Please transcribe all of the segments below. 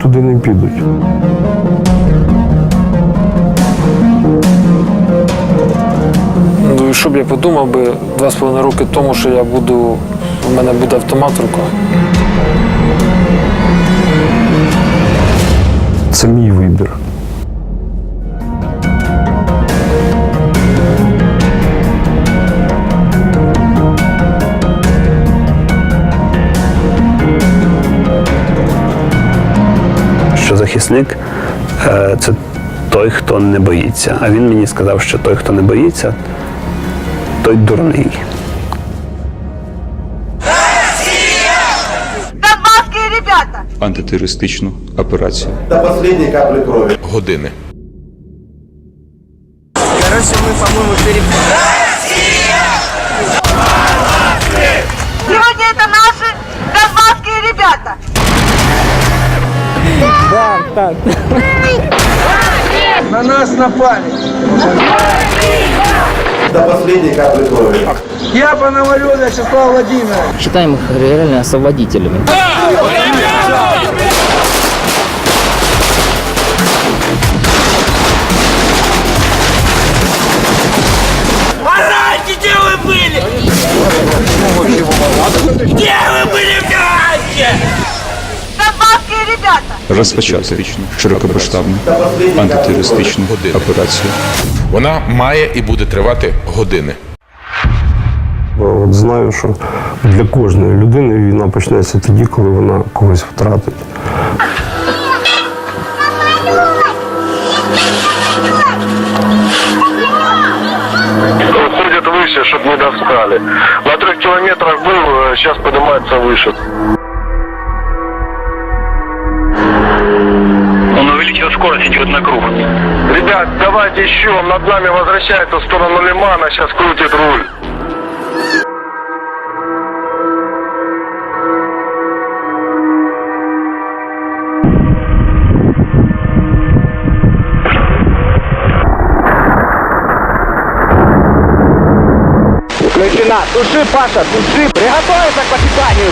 туди не підуть. Ну, і що б я подумав би 2,5 роки тому, що у мене буде автомат в руках. Це мій вибір. Що захисник – це той, хто не боїться. А він мені сказав, що той, хто не боїться, той дурний. Донбасские ребята! Антитерористичну операцію. До последней капли крови. Години. Короче, мы, по-моему, Сегодня это наши донбасские ребята! На нас напали. До последней капли крови. Я Пономарев Вячеслав Владимирович. Считаем их реально освободителями. Орайте, где вы были? Где вы были в гарантии? Донбасские ребята! Розпочати широкомасштабну антитерористичну операцію. Вона має і буде тривати години. От знаю, що для кожної людини війна почнеться тоді, коли вона когось втратить. Ходят выше, чтобы не достали. На 3 километрах был, сейчас поднимается выше. Он увеличил скорость, идет на круг. Ребят, давайте еще, он над нами возвращается в сторону Лимана, сейчас крутит руль. Лейтенант, туши, Паша, туши. Приготовиться к попитанию.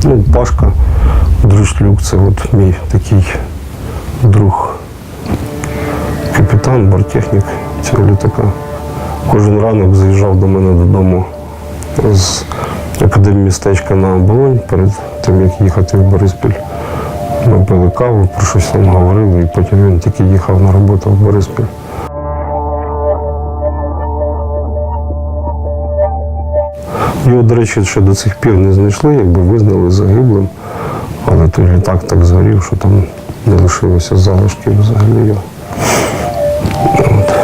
Ну, Пашка Дрюшлюк, це от мій такий друг, капітан, борттехнік цього літака. Кожен ранок заїжджав до мене додому з академмістечка на Оболонь перед тим, як їхати в Бориспіль. Ми пили каву, про щось там говорили, і потім він тільки їхав на роботу в Бориспіль. Його, до речі, ще до цих пір не знайшли, якби визнали загиблим. Але той літак так згорів, що там не лишилося залишків взагалі його. От.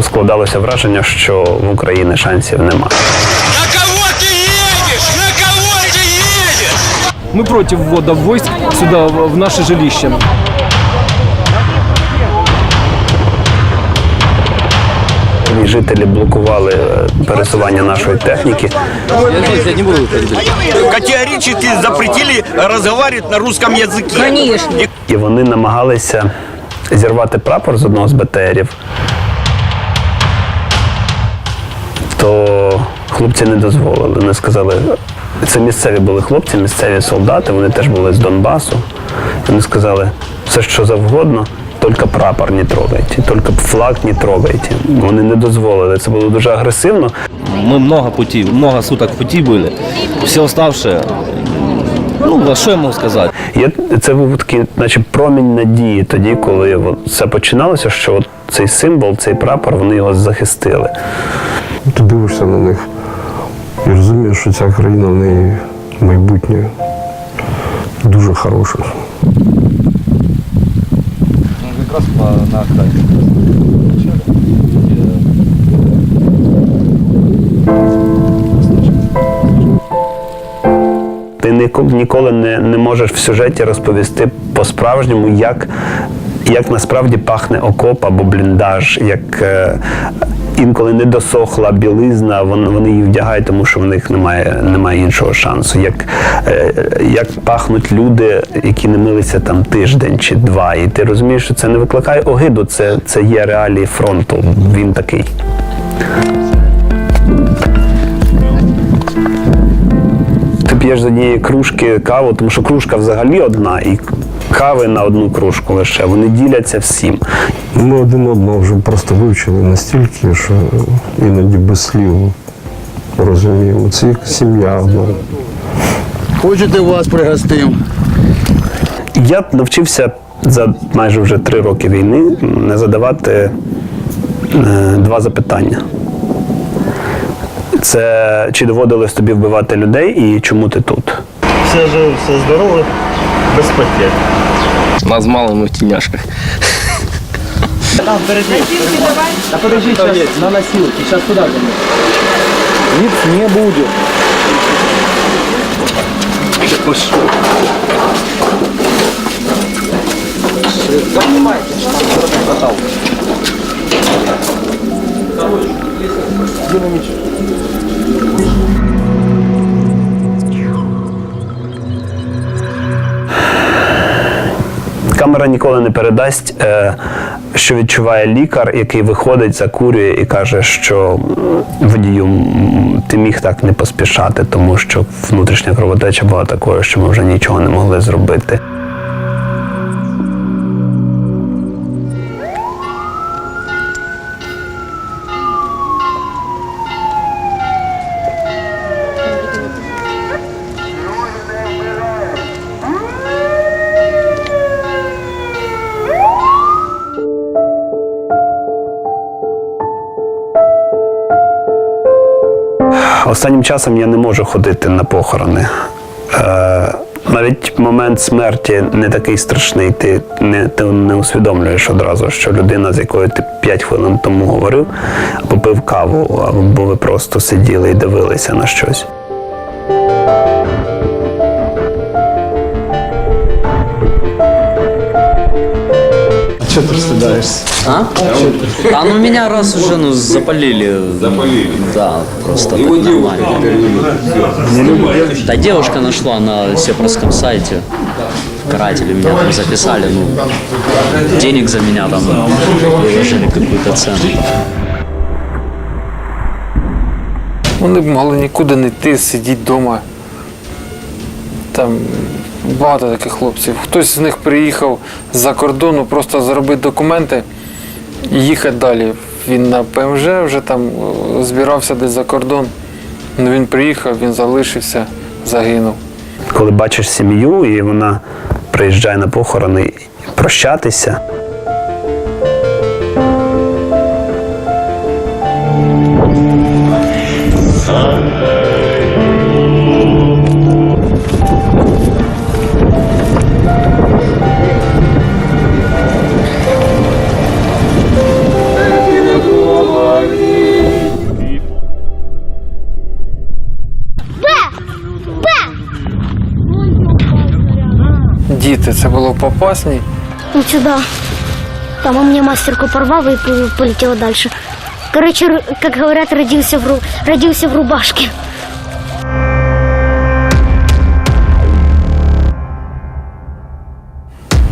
Складалося враження, що в Україні шансів нема. На кого ты едешь? На кого ты едешь? Мы против ввода войск сюда, в наше жилище. Жителі блокували пересування нашої техніки. Категорически запретили разговаривать на русском языке. І вони намагалися зірвати прапор з одного з БТРів. То хлопці не дозволили. Вони сказали, це місцеві були хлопці, місцеві солдати, вони теж були з Донбасу. Вони сказали, все що завгодно, тільки прапор не трогайте, тільки флаг не трогайте. Вони не дозволили, це було дуже агресивно. Мы много суток в пути были. Все уставшие. Ну, а що я можу сказати? Це був такий, наче промінь надії тоді, коли все починалося, що цей символ, цей прапор, вони його захистили. Ти дивишся на них і розумієш, що ця країна в неї майбутнє дуже хороше. Якраз на окраїні. Ти ніколи не можеш в сюжеті розповісти по-справжньому, як насправді пахне окоп або бліндаж, інколи не досохла білизна, вони її вдягають, тому що в них немає іншого шансу. Як пахнуть люди, які не милися там тиждень чи два, і ти розумієш, що це не викликає огиду, це є реалії фронту, він такий. Ти п'єш з однієї кружки каву, тому що кружка взагалі одна, і кави на одну кружку лише, вони діляться всім. Ми один одного вже просто вивчили настільки, що іноді без слів розуміємо. Це як сім'я одна. Хочете вас пригостим? Я навчився за майже вже 3 роки війни не задавати 2 запитання. Це чи доводилось тобі вбивати людей і чому ти тут? Все живы, все здоровы, без потерь. Нас мало, мы в тельняшках. Да подожди, сейчас на носилки. Сейчас куда же? Вип не будет. Понимаете, что Камера ніколи не передасть, що відчуває лікар, який виходить, закурює і каже, що водію, ти міг так не поспішати, тому що внутрішня кровотеча була такою, що ми вже нічого не могли зробити. Останнім часом я не можу ходити на похорони. Навіть момент смерті не такий страшний. Ти не усвідомлюєш одразу, що людина, з якою ти 5 хвилин тому говорив, попив каву, або ви просто сиділи і дивилися на щось. Что ты стыдаешься? А? А ну меня раз уже запалили. Запалили? Да, просто так нормально. Да, девушка нашла на сепарском сайте. Каратели меня там записали, денег за меня там выложили какую-то цену. Вони б могли нікуди не йти, сидіти вдома. Там багато таких хлопців. Хтось з них приїхав з-за кордону просто заробити документи і їхати далі. Він на ПМЖ вже там збирався десь за кордон. Він приїхав, він залишився, загинув. Коли бачиш сім'ю, і вона приїжджає на похорони прощатися, Діти, це було в Попасній. Ну сюда. Там у меня мастерку порвало и полетела дальше. Короче, как говорят, родился в рубашке.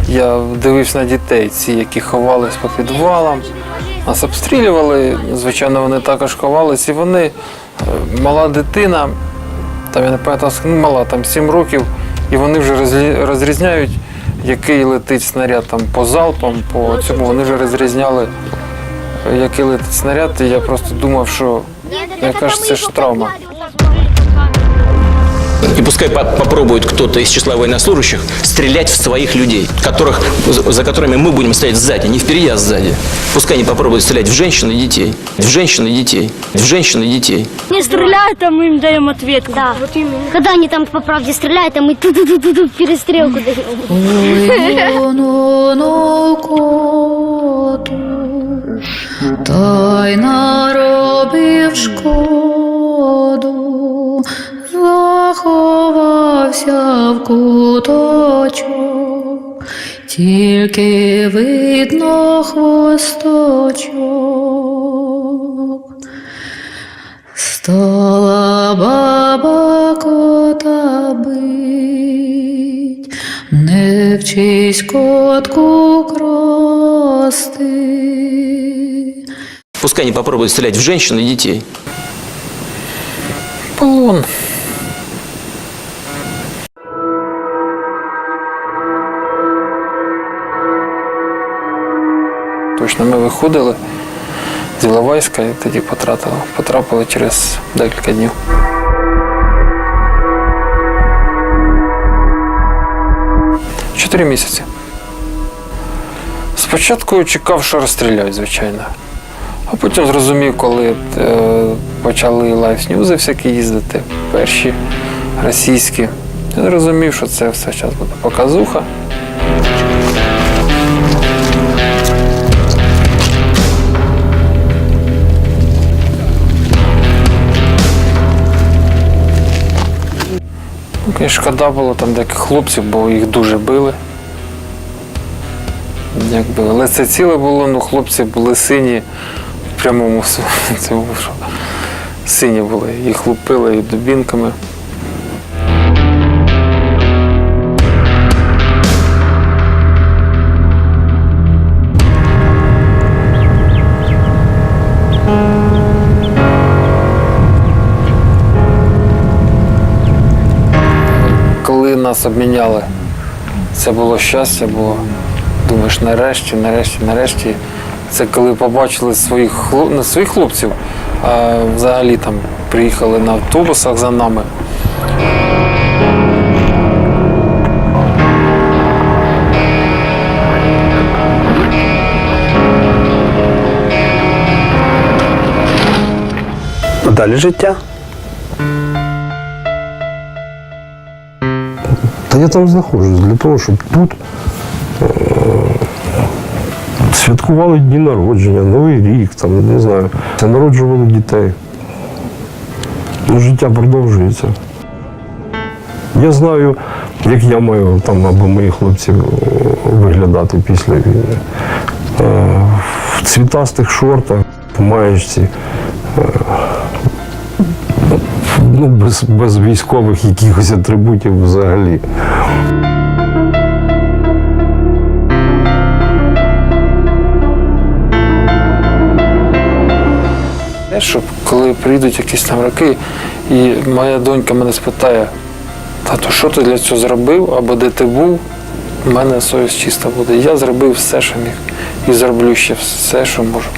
Я дивився на дітей, ці, які ховались по підвалам, нас обстрілювали, звичайно, вони також ховались, і вони, мала дитина, там я не пам'ятаю, мала, там 7 років, і вони вже розрізняють, який летить снаряд там по залпам, по цьому, вони вже розрізняли, який летить снаряд, і я просто думав, що, яка ж це ж травма. И пускай попробует кто-то из числа военнослужащих стрелять в своих людей, за которыми мы будем стоять сзади, не впереди, а сзади. Пускай они попробуют стрелять в женщин и детей. В женщин и детей. В женщин и детей. Не стреляют, а мы им даем ответ. Да. Вот когда они там по правде стреляют, а мы ту-ту-ту-ту перестрелку даем. Та й наробив шкоду, заховався в куточок, тільки видно хвосточок. Стала баба кота бить, не вчись котку красти. Пускай они попробуют стрелять в женщин и детей. Полон. Точно, ми виходили з Іловайська і тоді потрапили через декілька днів. Чотири місяці. Спочатку чекав, що розстріляють, звичайно. А потім зрозумів, коли почали лайф-ньюзи всякі їздити, перші, російські. Я зрозумів, що це все зараз буде показуха. І шкода було там деяких хлопців, бо їх дуже били. Якби лице ціле було, ну хлопці були сині в прямому цьому, що сині були. Їх лупили і дубінками. Коли нас обміняли, це було щастя, бо думаєш, нарешті. Це коли побачили не своїх хлопців, а взагалі там приїхали на автобусах за нами. Далі життя. Та я там знаходжусь для того, щоб тут святкували дні народження, Новий рік, там, не знаю, народжували дітей. Ну, життя продовжується. Я знаю, як я маю там, або мої хлопці виглядати після війни. В цвітастих шортах, в маєчці, ну, без військових якихось атрибутів взагалі. Щоб коли прийдуть якісь там роки, і моя донька мене спитає: тато, що ти для цього зробив, або де ти був, у мене совість чиста буде. Я зробив все, що міг, і зроблю ще все, що можу.